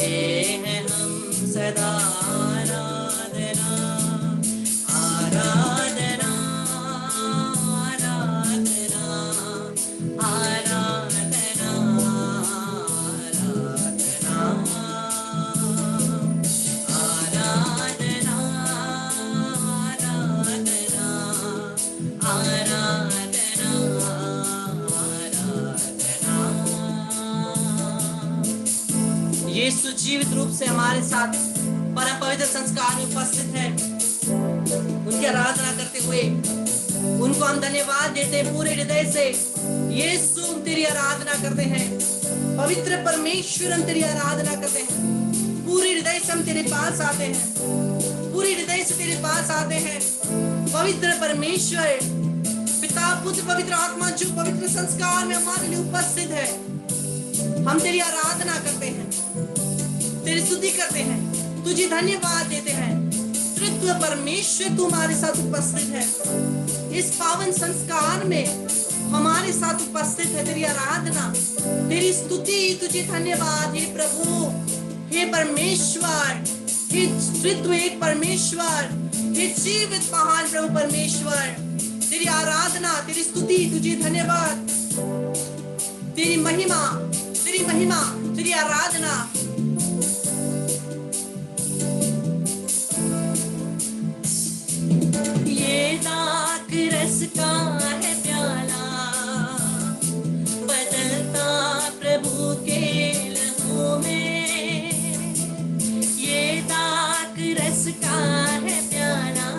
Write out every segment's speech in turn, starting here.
हैं हम सदा आराधना आराधना आराधना आराधना आराधना आराधना यीशु जीवित रूप से हमारे साथ परम पवित्र संस्कार में उपस्थित है। उनकी आराधना करते हुए उनको हम धन्यवाद देते हैं पूरे हृदय से। यीशु हम तेरी आराधना करते हैं। पवित्र परमेश्वर हम तेरी आराधना करते हैं। पूरे हृदय से हम तेरे पास आते हैं। पूरे हृदय से तेरे पास आते हैं। पवित्र परमेश्वर पिता पुत्र पवित्र आत्मा जो पवित्र संस्कार में हमारे लिए उपस्थित है, हम तेरी आराधना करते हैं, तेरी स्तुति करते हैं, तुझे धन्यवाद देते हैं। तृत्व परमेश्वर तू हमारे साथ उपस्थित है। इस पावन संस्कार में हमारे साथ उपस्थित है। तेरी आराधना तेरी स्तुति तुझे धन्यवाद। हे प्रभु, हे परमेश्वर, हे तृत्व एक परमेश्वर, हे जीवित महान प्रभु परमेश्वर, तेरी आराधना तेरी स्तुति तुझे धन्यवाद। तेरी महिमा तेरी आराधना। ये दाक रस का है प्याला, बदलता प्रभु के लहू में। ये दाक रस का है प्याला,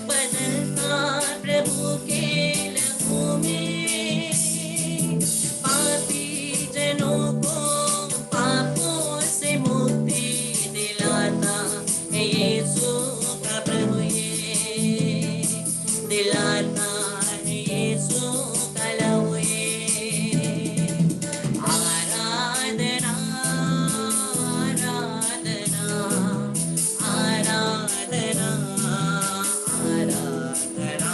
बदलता प्रभु के लहू में। जनों को पापों से मुक्ति दिलाता है यीशु का प्रभु, ये दिलाता है यीशु का लहू। आराधना आराधना आराधना आराधना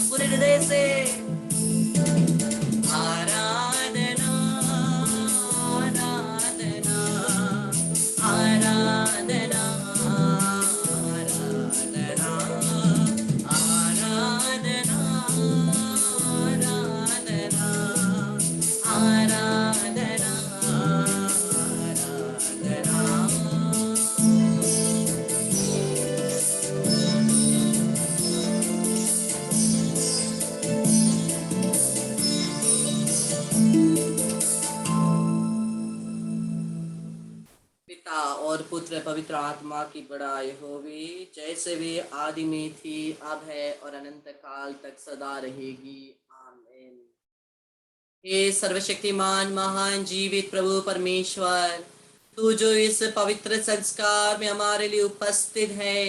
पूरे हृदय से और पुत्र पवित्र आत्मा की बड़ाई होगी, जैसे वे आदि में थी, अब है और अनंत काल तक सदा रहेगी। आमीन। हे सर्वशक्तिमान महान जीवित प्रभु परमेश्वर, तू जो इस पवित्र संस्कार में हमारे लिए उपस्थित है,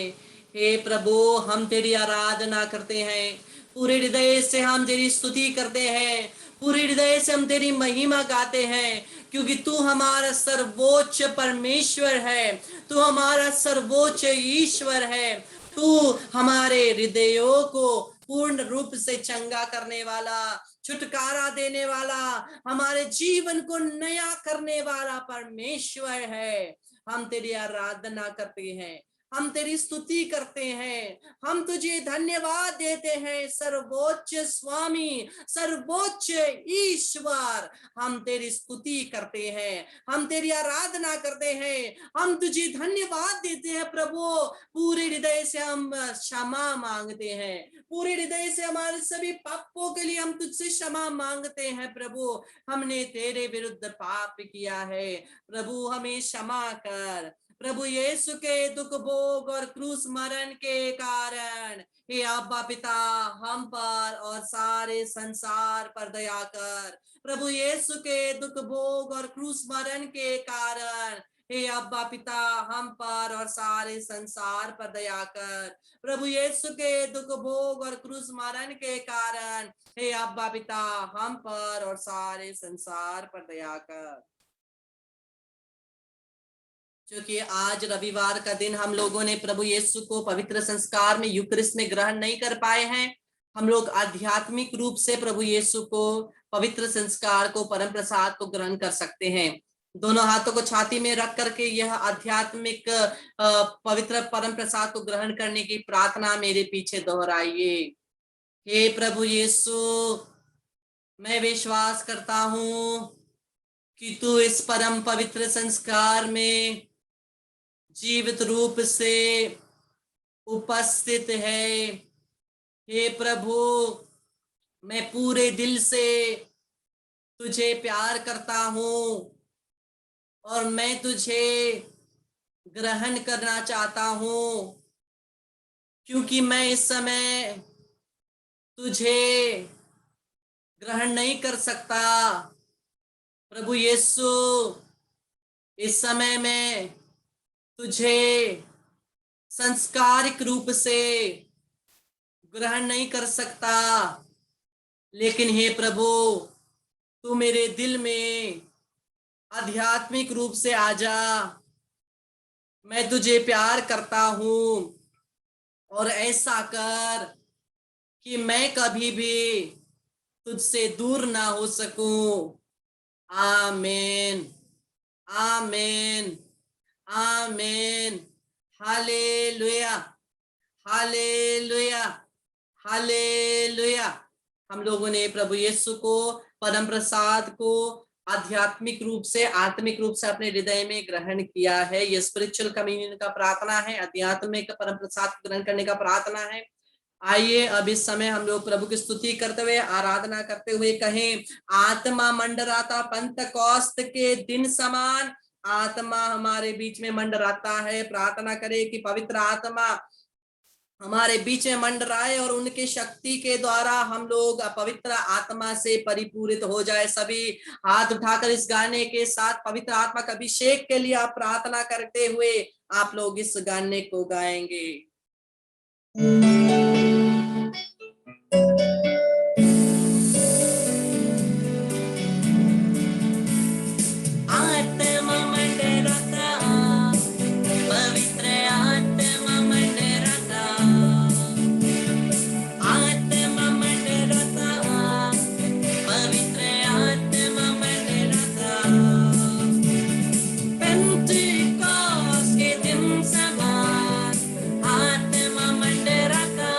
हे प्रभु हम तेरी आराधना करते हैं। पूरे हृदय से हम तेरी स्तुति करते हैं। पूरे हृदय से हम तेरी महिमा गाते हैं, क्योंकि तू हमारा सर्वोच्च परमेश्वर है, तू हमारा सर्वोच्च ईश्वर है। तू हमारे हृदयों को पूर्ण रूप से चंगा करने वाला, छुटकारा देने वाला, हमारे जीवन को नया करने वाला परमेश्वर है। हम तेरी आराधना करते हैं, हम तेरी स्तुति करते हैं, हम तुझे धन्यवाद देते हैं। सर्वोच्च स्वामी, सर्वोच्च ईश्वर, हम तेरी स्तुति करते हैं, हम तेरी आराधना करते हैं, हम तुझे धन्यवाद देते हैं। प्रभु पूरे हृदय से हम क्षमा मांगते हैं। पूरे हृदय से हमारे सभी पापों के लिए हम तुझसे क्षमा मांगते हैं। प्रभु हमने तेरे विरुद्ध पाप किया है, प्रभु हमें क्षमा कर। प्रभु यीशु के दुख भोग और क्रूस मरण के कारण हे अब्बा पिता हम पर और सारे संसार पर दया कर। प्रभु यीशु के दुख भोग और क्रूस मरण के कारण हे अब्बा पिता हम पर और सारे संसार पर दया कर। प्रभु यीशु के दुख भोग और क्रूस मरण के कारण हे अब्बा पिता हम पर और सारे संसार पर दया कर। क्योंकि आज रविवार का दिन हम लोगों ने प्रभु यीशु को पवित्र संस्कार में यूकरिस्ट में ग्रहण नहीं कर पाए हैं। हम लोग आध्यात्मिक रूप से प्रभु यीशु को पवित्र संस्कार को परम प्रसाद को ग्रहण कर सकते हैं, दोनों हाथों को छाती में रख करके यह आध्यात्मिक पवित्र परम प्रसाद को ग्रहण करने की प्रार्थना मेरे पीछे दोहराइए। हे प्रभु यीशु, मैं विश्वास करता हूं कि तू इस परम पवित्र संस्कार में जीवित रूप से उपस्थित है। हे प्रभु, मैं पूरे दिल से तुझे प्यार करता हूं और मैं तुझे ग्रहण करना चाहता हूं, क्योंकि मैं इस समय तुझे ग्रहण नहीं कर सकता। प्रभु यीशु, इस समय में तुझे संस्कारिक रूप से ग्रहण नहीं कर सकता, लेकिन हे प्रभु, तू मेरे दिल में आध्यात्मिक रूप से आ जा। मैं तुझे प्यार करता हूं और ऐसा कर कि मैं कभी भी तुझसे दूर ना हो सकूं। आमीन, आमीन, आमीन। Hallelujah, hallelujah, hallelujah. हम लोगों ने प्रभु यीशु को, परम प्रसाद को आध्यात्मिक रूप से, आत्मिक रूप से अपने हृदय में ग्रहण किया है। यह स्पिरिचुअल कम्युनियन का प्रार्थना है, आध्यात्मिक परम प्रसाद ग्रहण करने का प्रार्थना है। आइए अब इस समय हम लोग प्रभु की स्तुति करते हुए, आराधना करते हुए कहें, आत्मा मंडराता पंतकोस्त के दिन समान आत्मा हमारे बीच में मंडराता है। प्रार्थना करें कि पवित्र आत्मा हमारे बीच में मंडराए और उनके शक्ति के द्वारा हम लोग पवित्र आत्मा से परिपूरित हो जाए। सभी हाथ उठाकर इस गाने के साथ पवित्र आत्मा का अभिषेक के लिए आप प्रार्थना करते हुए आप लोग इस गाने को गाएंगे। आत्मा मंडराता, पवित्र आत्मा मंडराता, आत्मा मंडराता, पवित्र आत्मा मंडराता। पेंटिकॉस्ट के दिन समान आत्मा मंडराता,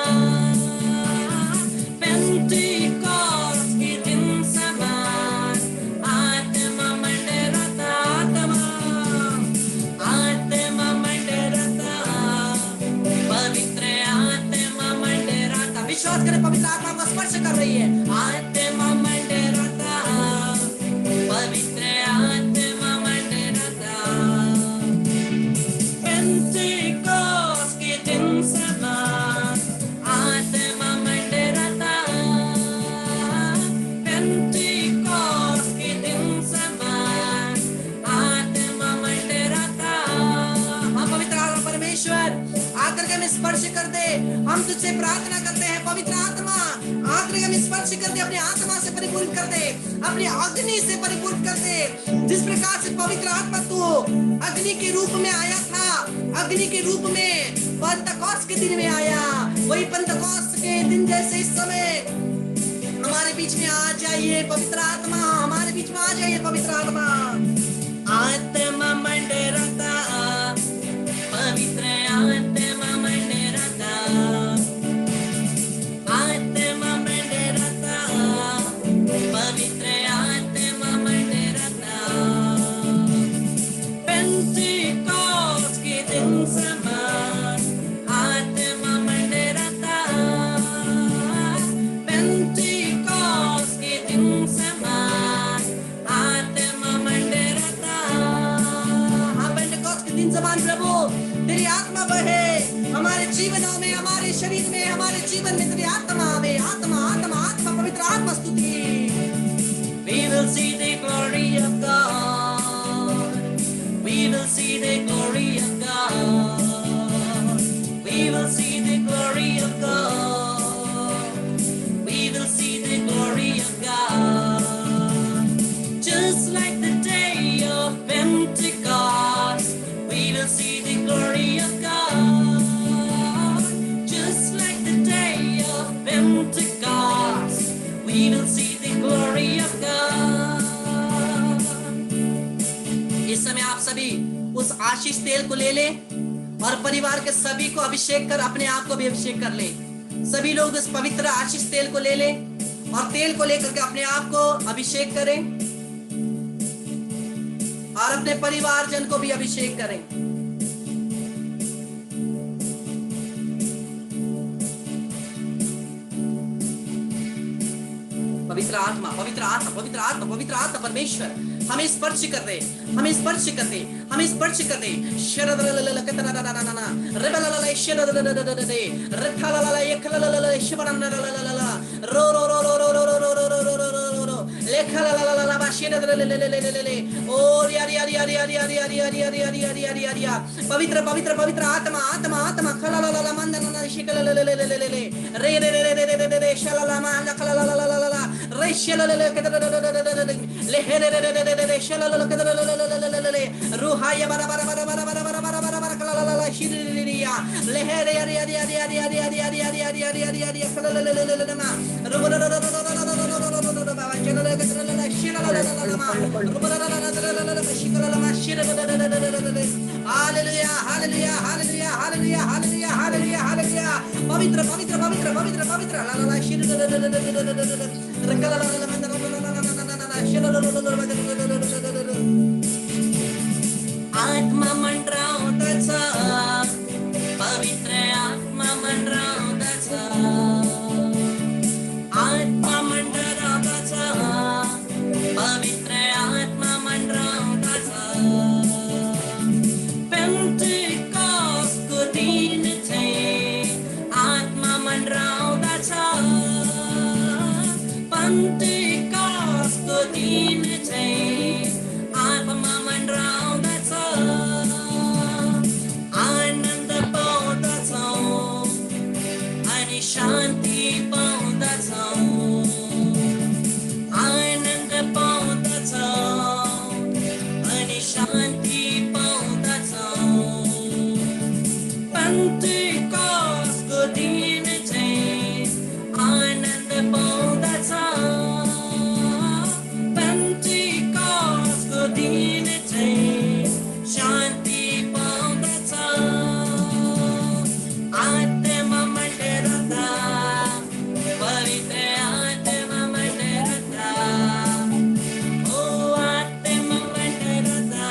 पेंटिकॉस्ट के दिन समान आत्मा मंडराता, आत्मा मंडराता, पवित्र आत्मा मंडराता। विश्वास करें, पवित्र आत्मा को स्पर्श कर रही है। आत्मा मंडराता, पवित्र आत्मा मंडराता, पेंटिकॉस्ट के दिन समान आत्मा मंडराता, पेंटिकॉस्ट के दिन समान आत्मा मंडराता। हाँ पवित्र आत्मा परमेश्वर आकर के हमें स्पर्श कर दे। हम तुझसे प्रार्थना करते हैं, पवित्र आत्मा आकर के हमें स्पर्श कर दे, अपनी आत्मा से परिपूर्ण कर दे, अपनी अग्नि से परिपूर्ण कर दे। जिस प्रकार से पवित्र आत्मा तू अग्नि के रूप में आया था, अग्नि के रूप में पेंटेकोस्त के दिन में आया, वही पेंटेकोस्त के दिन जैसे इस समय हमारे बीच में आ जाइए पवित्र आत्मा, हमारे बीच में आ जाइए पवित्र आत्मा। आत्मा मंडराता, पवित्र आत्मा मंडराता, आत्मा मंडराता, पवित्र आत्मा मंडराता, पेंटिकॉस्ट के दिन समान आत्मा मंडराता, पेंटिकॉस्ट के दिन समान आत्मा मंडराता। हाँ पेंटिकॉस्ट के दिन समान प्रभु तेरी आत्मा बहे हमारे जीवनों में, हमारे शरीर में, हमारे जीवन में तेरी आत्मा आवे। आत्मा आत्मा आत्मा, पवित्र आत्मा स्तुति। We will see the glory of God, we will see the glory of God, we will see the glory of God, we will see the glory of God. Just like the day of Pentecost, we will see the glory of God. Just like the day of Pentecost, we will see the glory of God. इस समय आप सभी उस आशीष तेल को ले ले और परिवार के सभी को अभिषेक कर, अपने आप को भी अभिषेक कर ले। सभी लोग उस पवित्र आशीष तेल को ले ले और तेल को लेकर के अपने आप को अभिषेक करें और अपने परिवारजन को भी अभिषेक करें। पवित्र आत्मा, पवित्र आत्मा, पवित्र आत्मा, पवित्र आत्मा परमेश्वर हमें स्पर्श कर दे, हमें स्पर्श कर दे, हमें स्पर्श कर दे। पवित्र पवित्र पवित्र आत्मा आत्मा आत्मा पवित्र पवित्र पवित्र पवित्र पवित्र आत्मा मंडरावताचा, पवित्र आत्मा मंडरावताचा, आत्मा मंडरावताचा, पवित्र आत्मा मंडरावताचा। पेंटिकॉस्ट को दिन थे आत्मा मंडरावताचा, पेंटिकॉस्ट को दिन थे आत्मा मंडरावताचा। आनंद पावताचा आणि शांती पावताचा, आनंद पावताचा आणि शांती पावताचा। पेंटिकॉस्ट को दिन थे आनंद पावताचा, पेंटिकॉस्ट को दिन थे शांती पावताचा। आत्मा मंडरावता, पवित्र आत्मा मंडरावता, ओ आत्मा मंडरावता,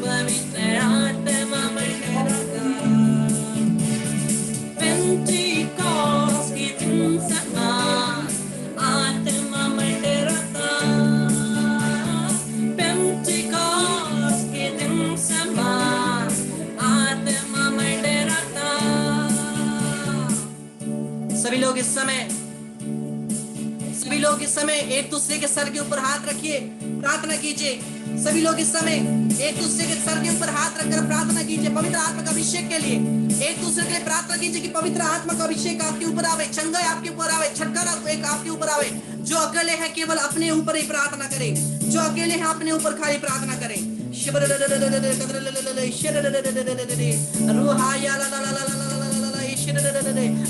पवित्र आत्मा मंडरावता। पेंटिकॉस्ट के दिन समा आत्मा मंडरावता, पेंटिकॉस्ट के दिन समा आत्मा मंडरावता। सभी लोग इस समय एक दूसरे के सर के ऊपर हाथ रखिए, प्रार्थना कीजिए। सभी लोग इस समय एक दूसरे के सर के ऊपर हाथ रखकर प्रार्थना कीजिए पवित्र आत्मा का अभिषेक के लिए। एक दूसरे के लिए प्रार्थना कीजिए कि पवित्र आत्मा का अभिषेक आपके ऊपर आवे, चंगाई आपके ऊपर आवे, छुटकारा एक आपके ऊपर आवे। जो अकेले हैं केवल अपने ऊपर ही प्रार्थना करें, जो अकेले हैं अपने ऊपर खाली प्रार्थना करें।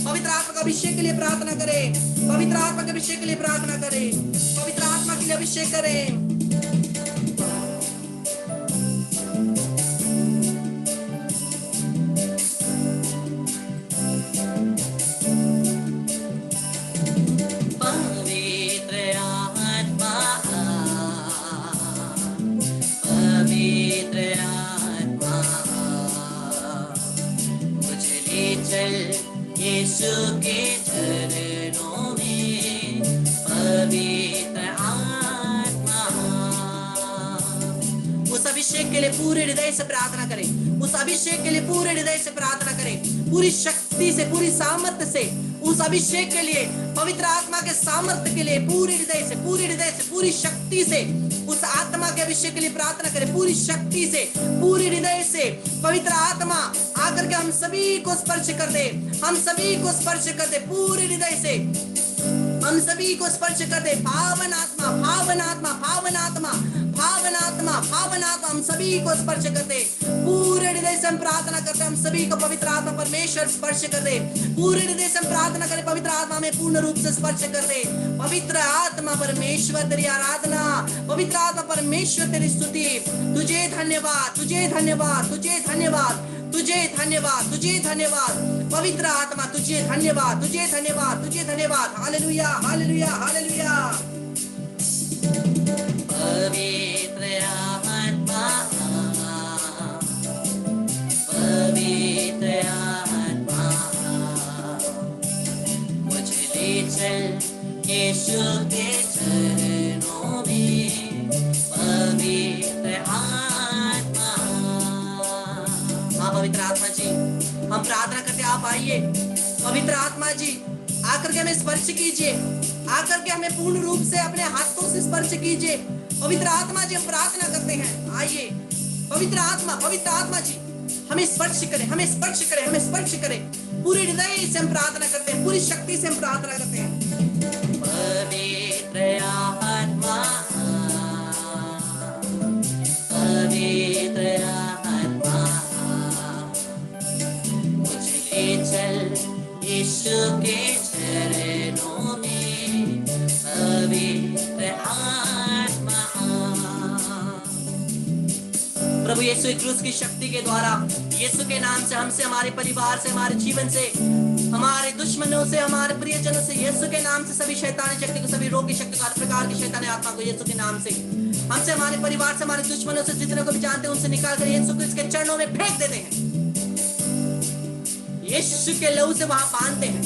पवित्र आत्मा का अभिषेक के लिए प्रार्थना करें, पवित्र आत्मा के अभिषेक के लिए प्रार्थना करें, पवित्र आत्मा के लिए अभिषेक करें। पवित्र आत्मा, पवित्र आत्मा, मुझे ले चल यीशु के चरणों में। पवित्र आत्मा, उस अभिषेक के लिए पूरे हृदय से प्रार्थना करें, उस अभिषेक के लिए पूरे हृदय से प्रार्थना करें, पूरी शक्ति से, पूरी सामर्थ्य से। उस अभिषेक के लिए, पवित्र आत्मा के सामर्थ्य के लिए पूरी हृदय से, पूरी हृदय से, पूरी शक्ति से उस आत्मा के अभिषेक के लिए प्रार्थना करें, पूरी शक्ति से, पूरी हृदय से। पवित्र आत्मा आकर के हम सभी को स्पर्श कर दे, हम सभी को स्पर्श कर दे पूरी हृदय से, हम सभी को स्पर्श कर दे। पावन आत्मा, पावन आत्मा, पावन आत्मा, पावन आत्मा, पावन पवित्र आत्मा हम सभी को स्पर्श कर दे। पूरे हृदय से हम प्रार्थना करते हैं, हम सभी को पवित्र आत्मा परमेश्वर स्पर्श कर दे। पूरे हृदय से हम प्रार्थना करें, पवित्र आत्मा में पूर्ण रूप से स्पर्श कर दे। पवित्र आत्मा परमेश्वर तेरी आराधना, पवित्र आत्मा परमेश्वर तेरी स्तुति। तुझे धन्यवाद, तुझे धन्यवाद, तुझे धन्यवाद, तुझे धन्यवाद, तुझे धन्यवाद। पवित्र आत्मा तुझे धन्यवाद, तुझे धन्यवाद, तुझे धन्यवाद। Hallelujah, hallelujah, hallelujah. पवित्र आत्मा, पवित्र आत्मा, मुझे ले चल यीशु के चरणों में। पवित्र आत्मा, हाँ पवित्र आत्मा जी, हम प्रार्थना करते आप आइए। पवित्र आत्मा जी आकर के हमें स्पर्श कीजिए, आकर के हमें पूर्ण रूप से अपने हाथों से स्पर्श कीजिए। पवित्र आत्मा जी हम प्रार्थना करते हैं, आइए। पवित्र आत्मा जी हमें स्पर्श करें, हमें स्पर्श करें, हमें स्पर्श करें। पूरी हृदय से हम प्रार्थना करते हैं, पूरी शक्ति से हम प्रार्थना करते हैं। पवित्र आत्मा, पवित्र आत्मा, मुझे ले चल यीशु के चरणों में। पवित्र आत्मा, प्रभु यीशु क्रूस की शक्ति के द्वारा, यीशु के नाम से हमसे, हमारे परिवार से, हमारे जीवन से, हमारे दुश्मनों से, हमारे प्रियजनों से, यीशु के नाम से सभी शैतानी शक्ति को, सभी रोग की शक्ति को, हर प्रकार की शैतानी आत्मा को यीशु के नाम से, हमसे, हमारे परिवार से, हमारे दुश्मनों से, जितने को भी जानते हैं उनसे निकाल कर यीशु को इसके चरणों में फेंक देते हैं। यीशु के लहू से वहां बांधते हैं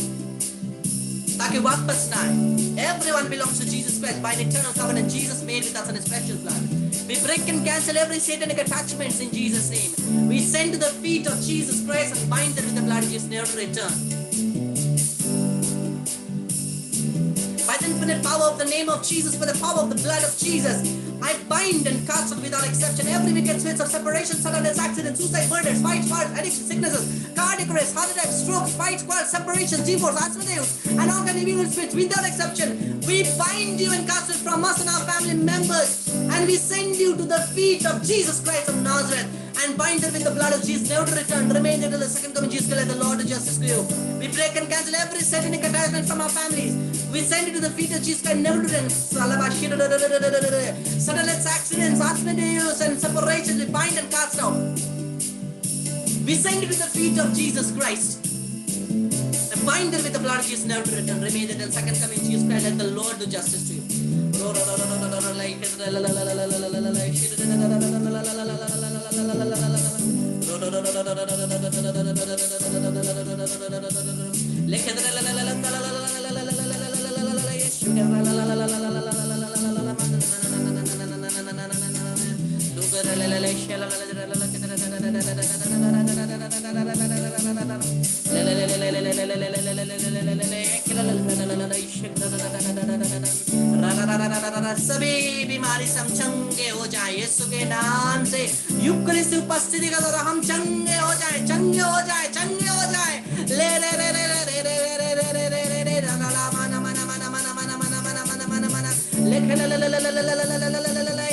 ताकि वापस ना आए। Everyone belongs to Jesus Christ by an eternal covenant Jesus made with us on His precious blood. We break and cancel every satanic attachments in Jesus' name. We send to the feet of Jesus Christ and bind them with the blood of Jesus, never to return. By the infinite power of the name of Jesus, by the power of the blood of Jesus, I bind and cast out without exception every wicked spirits of separation, sudden accidents, suicide, murders, fights, fires, addictions, sicknesses, cardiac arrest, heart attacks, strokes, fights, quarrels, separations, divorce, asthmadeus, and all kind of evil spirits without exception. We bind you and cast it from us and our family members, and we send you to the feet of Jesus Christ of Nazareth and bind them with the blood of Jesus, never to return, remain until the second coming of Jesus, let the Lord of justice to you. We break and cancel every satanic attachment from our families. We send it to the feet of Jesus Christ, never to return. Sudden accidents, asthmadeus, and separations, we bind and cast out. We send it to the feet of Jesus Christ and bind them with the blood of Jesus, never to return, remain until the second coming of Jesus Christ, let the Lord do justice to you. सभी बीमारी से हम चंगे हो जाए यीशु के नाम से। Eucharist की उपस्थिति का द्वारा हम चंगे हो जाए, चंगे हो जाए, चंगे हो जाए। ले ले ले ले ले ले ले ले ले ले ले ले ले ला मना मना मना मना मना मना मना मना मना मना ले ले ले ले ले ले ले ले ले ले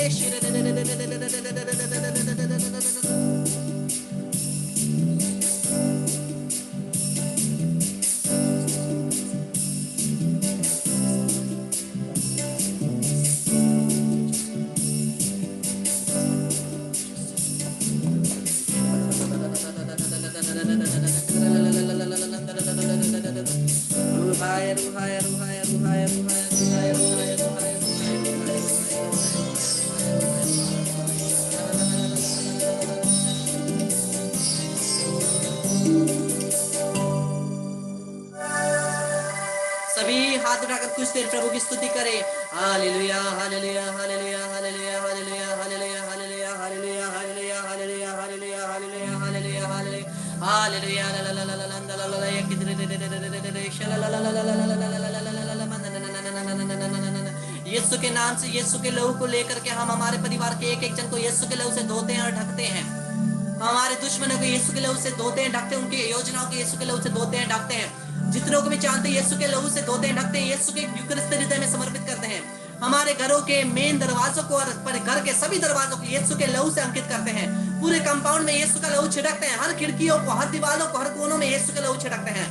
कुछ देर प्रभु की स्तुति करें। Hallelujah hallelujah hallelujah hallelujah hallelujah hallelujah hallelujah hallelujah hallelujah hallelujah hallelujah hallelujah hallelujah hallelujah Yeshu के नाम से, यीशु के लहू को लेकर के हम हमारे परिवार के एक एक जन को यीशु के लहू से धोते हैं और ढकते हैं। हमारे दुश्मनों को यीशु के लहू से धोते हैं, ढकते हैं। उनकी योजनाओं को यीशु के लहू से धोते हैं, ढकते हैं। जितनों को भी जानते हैं यीशु के लहू से धोते हैं, ढकते हैं। यीशु के यूकरिस्त हृदय में समर्पित करते हैं। हमारे घरों के मेन दरवाजों को और घर के सभी दरवाजों को यीशु के लहू से अंकित करते हैं। पूरे कंपाउंड में यीशु का लहू छिड़कते हैं। हर खिड़कियों को, हर दीवारों को, हर कोनों में यीशु का लहू छिड़कते हैं।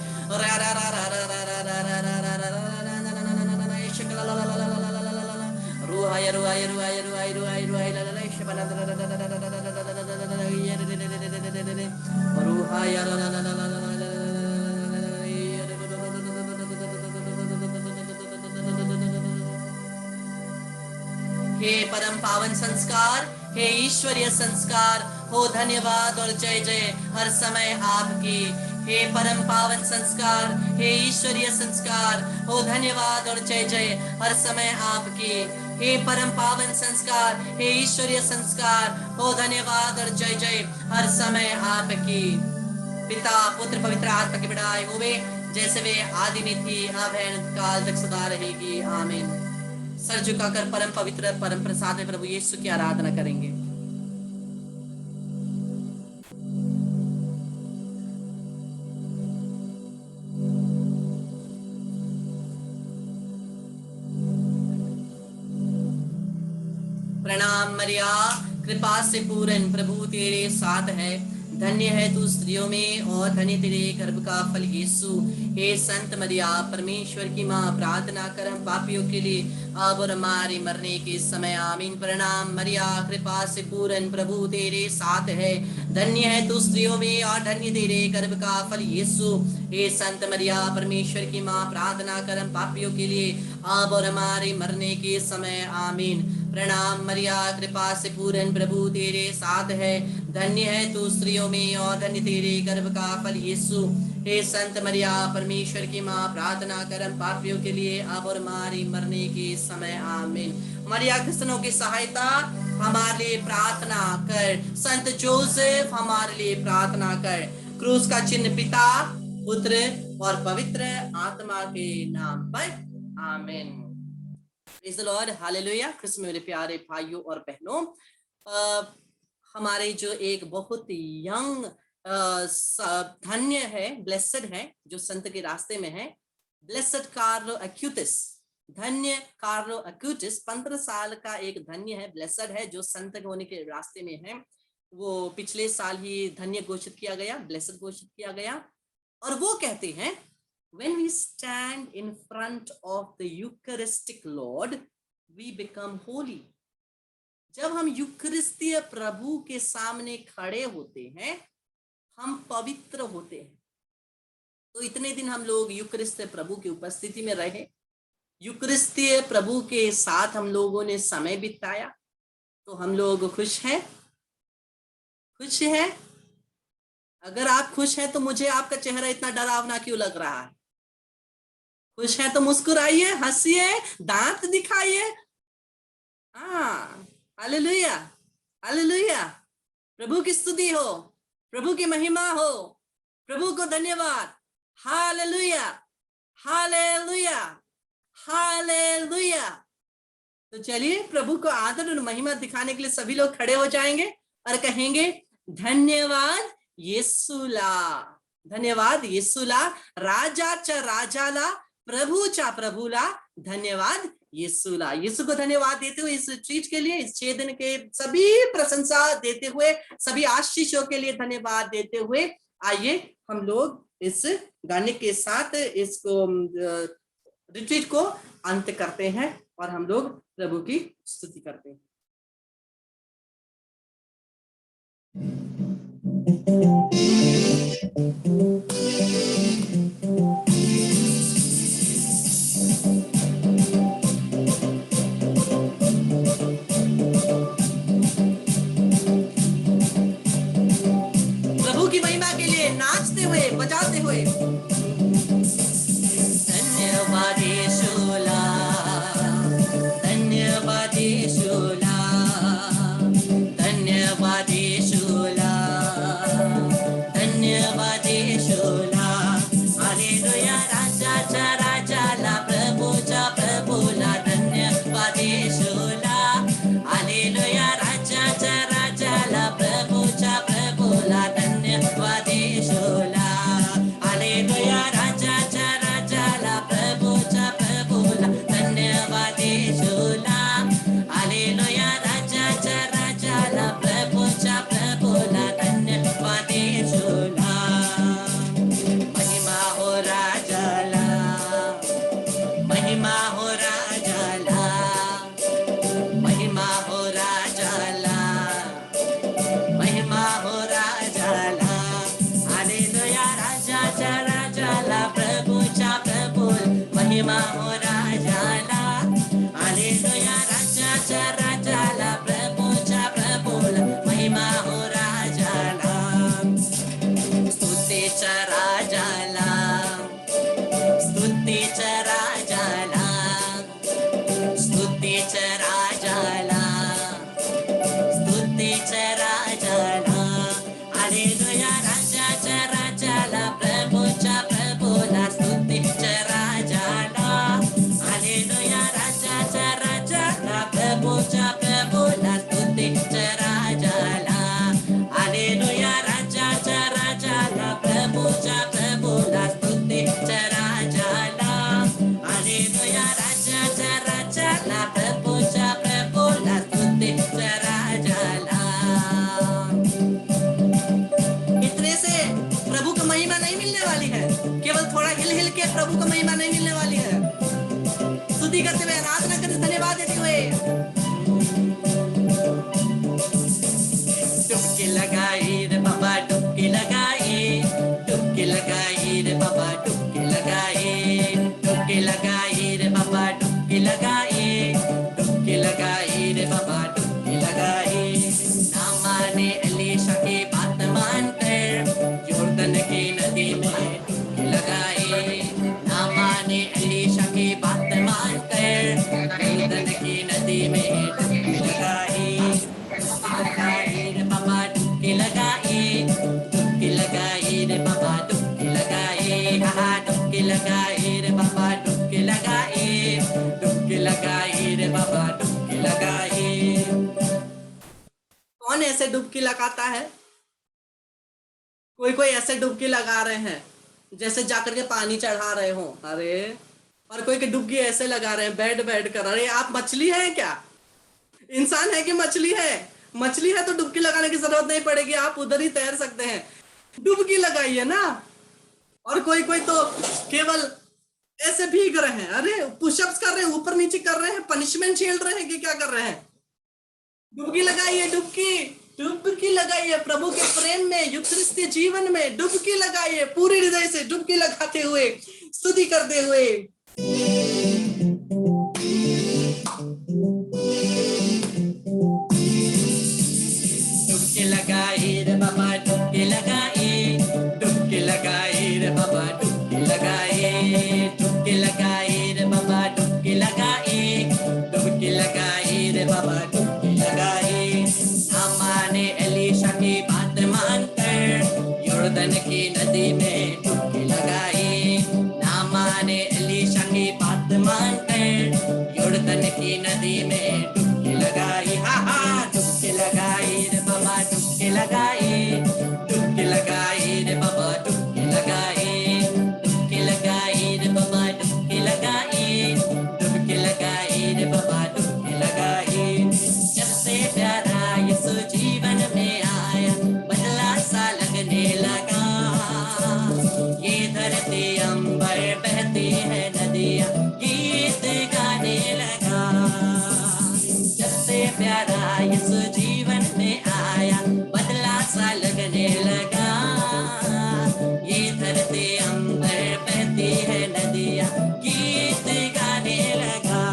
हे परम पावन संस्कार, हे ईश्वरीय संस्कार, हो धन्यवाद और जय जय हर समय आपकी। हे परम पावन संस्कार, हे ईश्वरीय संस्कार, हो धन्यवाद और जय जय हर समय आपकी। हे परम पावन संस्कार, हे ईश्वरीय संस्कार, हो धन्यवाद और जय जय हर समय आपकी। पिता पुत्र पवित्र आत्मा की बड़ाई होवे, जैसे वे आदि में थी, अब है, काल तक सदा रहेगी। आमीन। सर झुकाकर परम पवित्र परम प्रसाद में प्रभु यीशु की आराधना करेंगे। प्रणाम मरिया, कृपा से पूर्ण प्रभु तेरे साथ है, धन्य है तू स्त्रियों में और धन्य तेरे गर्भ का फल यीशु। हे संत मरिया, परमेश्वर की माँ, प्रार्थना कर हम पापियों के लिए अब और हमारे मरने के समय। आमीन। प्रणाम मरिया, कृपा से पूर्ण प्रभु तेरे साथ है, धन्य है तू स्त्रियों में और धन्य तेरे गर्भ का फल यीशु। हे संत मरिया, परमेश्वर की माँ, प्रार्थना कर हम पापियों के लिए अब और हमारे मरने के समय। आमीन। प्रणाम मरिया, कृपा से पूर्ण प्रभु तेरे साथ है, धन्य है तू स्त्रियों में और धन्य तेरे गर्भ का फल यीशु। हे संत मरिया, परमेश्वर की माँ, प्रार्थना कर हम पापियों के लिए अब और हमारी मरने के समय। आमीन। मरिया क्रिश्चियनों की सहायता हमारे लिए प्रार्थना कर। संत जोसेफ हमारे लिए प्रार्थना कर। क्रूस का चिन्ह पिता, पुत्र और पवित्र आत्मा के नाम पर। आमीन। Praise the Lord, hallelujah. Christmas मेरे प्यारे भाइयों और बहनों, हमारे जो एक बहुत यंग धन्य है, ब्लेसड है, जो संत के रास्ते में है, ब्लेसड कार्लो अक्यूटिस, धन्य कार्लो अक्यूटिस, 15 साल का एक धन्य है, ब्लेसड है, जो संत होने के रास्ते में है। वो पिछले साल ही धन्य घोषित किया गया, ब्लेसड घोषित किया गया। और वो कहते हैं, when we stand in front of the Eucharistic Lord, we become holy. जब हम यूकरिस्तीय प्रभु के सामने खड़े होते हैं, हम पवित्र होते हैं। तो इतने दिन हम लोग यूकरिस्तीय प्रभु की उपस्थिति में रहे, यूकरिस्तीय प्रभु के साथ हम लोगों ने समय बिताया, तो हम लोग खुश हैं? खुश हैं? अगर आप खुश हैं तो मुझे आपका चेहरा इतना डरावना क्यों लग रहा है? खुश है तो मुस्कुराइए, हंसिए, दांत दिखाइए। हाँ, हालेलुया, हालेलुया। प्रभु की स्तुति हो, प्रभु की महिमा हो, प्रभु को धन्यवाद। Hallelujah, hallelujah, hallelujah. तो चलिए प्रभु को आदर और महिमा दिखाने के लिए सभी लोग खड़े हो जाएंगे और कहेंगे, धन्यवाद येसुला, धन्यवाद येसुला, राजाचा राजाला, प्रभुचा प्रभुला, धन्यवाद येसुला। यीशु को धन्यवाद देते हुए इस चीज के लिए, इस 6 दिन के सभी प्रशंसा देते हुए, सभी आशीषों के लिए धन्यवाद देते हुए, आइए हम लोग इस गाने के साथ इसको रिट्रीट को अंत करते हैं और हम लोग प्रभु की स्तुति करते हैं। प्रभु की महिमा के लिए नाचते हुए, बजाते हुए, धन्यवाद येशूला, धन्यवाद येशूला, धन्यवाद येशूला, धन्यवाद येशूला। हालेलुया, राजाचा राजाला, प्रभुचा प्रभुला, धन्यवाद येशूला। हालेलुया, राजाचा राजाला, प्रभुचा प्रभुला, धन्यवाद येशूला। हालेलुया, चरा जाला. हालेलुया राजाच्या राजाला प्रभूच्या प्रभूला स्तुतीच्या राजाला. हालेलुया राजाच्या राजाला प्रभूच्या प्रभूला स्तुतीच्या राजाला. हालेलुया राजाच्या राजाला प्रभूच्या प्रभूला स्तुतीच्या राजाला. हालेलुया राजाच्या राजाला प्रभूच्या प्रभूला स्तुतीच्या राजाला. इतने से प्रभु को महिमा नहीं मिलने वाली है. केवल थोड़ा हिल हिल के प्रभु को महिमा नहीं मिलने वाली है. स्तुति करते हुए, आराधना करते, धन्यवाद देते हुए डुबकी लगाई रे बाबा डुबकी लगाई. डुबकी लगाई रे बाबा डुबकी लगाई. डुबकी लगाई रे बाबा डुबकी लगाई. डुबकी लगाई रे बाबा डुबकी लगाई. ना माने एलीशा की बात मानकर यॉर्दन की नदी में डुबकी लगाई. ना माने एलीशा की बात मानकर यॉर्दन की नदी में डुबकी लगाई. लगाई रे बाबा डुबकी लगाई. डुबकी लगाई रे बाबा डुबकी लगाई. हाँ डुबकी लगाई रे बाबा डुबकी लगाई. डुबकी लगाई रे बाबा डुबकी लगाई. कौन ऐसे डुबकी लगाता है? कोई कोई ऐसे डुबकी लगा रहे हैं जैसे जाकर के पानी चढ़ा रहे हो. अरे और कोई के डुबकी ऐसे लगा रहे हैं बैठ बैठ कर. अरे आप मछली हैं क्या? इंसान है कि मछली है? मछली है तो डुबकी लगाने की जरूरत नहीं पड़ेगी, आप उधर ही तैर सकते हैं. डुबकी लगाइए ना. और कोई कोई तो केवल ऐसे भीग रहे हैं. अरे पुशअप्स कर रहे हैं, ऊपर नीचे कर रहे हैं, पनिशमेंट झेल रहे हैं कि क्या कर रहे हैं? डुबकी लगाइए. डुबकी डुबकी लगाइए प्रभु के प्रेम में, युक्त क्रिस्तीय जीवन में डुबकी लगाइए. पूरे हृदय से डुबकी लगाते हुए, स्तुति करते हुए. डुबकी लगाई रे बाबा डुबकी लगाई. डुबकी लगाई रे बाबा डुबकी लगाई. डुबकी लगाई रे बाबा डुबकी लगाई. डुबकी लगाई रे बाबा डुबकी लगाई. ना माने एलीशा की बात मानकर यॉर्दन की नदी में डुबकी लगाई. ना माने एलीशा की बात मानकर यॉर्दन की नदी में डुबकी लगाई. हाँ हाँ डुबकी लगाई रे बाबा डुबकी लगाई. डुबकी लगाई रे बाबा डुबकी लगाई. डुबकी लगाई रे बाबा डुबकी लगाई. डुबकी लगाई रे बाबा डुबकी लगाई. जब से प्यारा यीशु जीवन में आया बदला सा लगने लगा. ये धरती अंबर बहती है नदियाँ गीत गाने लगा. जब से प्यारा यीशु जीवन में आया बदला सा लगने लगा. ये धरती अंबर बहती है नदियाँ गीत गाने लगा.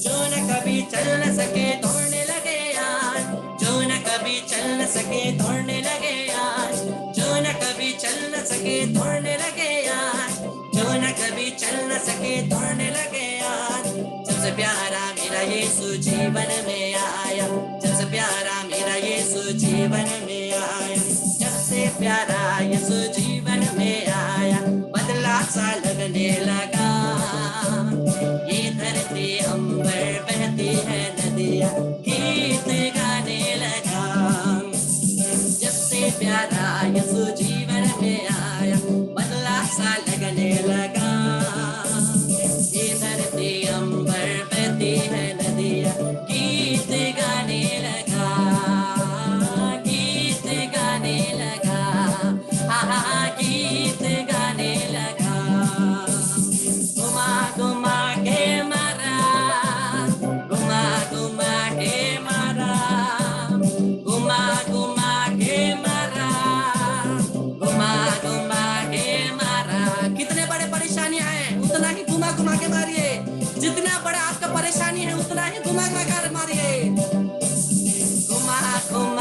जो न कभी चल न सके दौड़ने लगे आज. जो न कभी चल न सके दौड़ने लगे आज. जो न कभी चल न सके दौड़ने लगे आज. जो न कभी चल न सके दौड़ने लगे आज. सबसे प्यारा मेरा यीशु जीवन में आया. सबसे प्यारा मेरा यीशु जीवन में आया. जब से प्यारा यीशु जीवन में आया बदला सा लगने लगा. ये धरती अंबर बहती है नदियाँ गीत गाने लगा. जब से प्यारा यीशु जीवन में आया बदला सा लगने लगा. ये धरती अंबर बहती है नदियाँ गीत गाने लगा. गीत गाने लगा. हाँ हाँ गीत गाने लगा. घुमा घुमा के मारा. घुमा घुमा के मारा. घुमा घुमा के मारा. घुमा घुमा के मारा. कितने बड़े परेशानियां हैं उतना ही घुमा घुमा के मारिए. जितना बड़ा आपका परेशानी है उतना ही घुमा घुमा कर मारिए. घुमा घुमा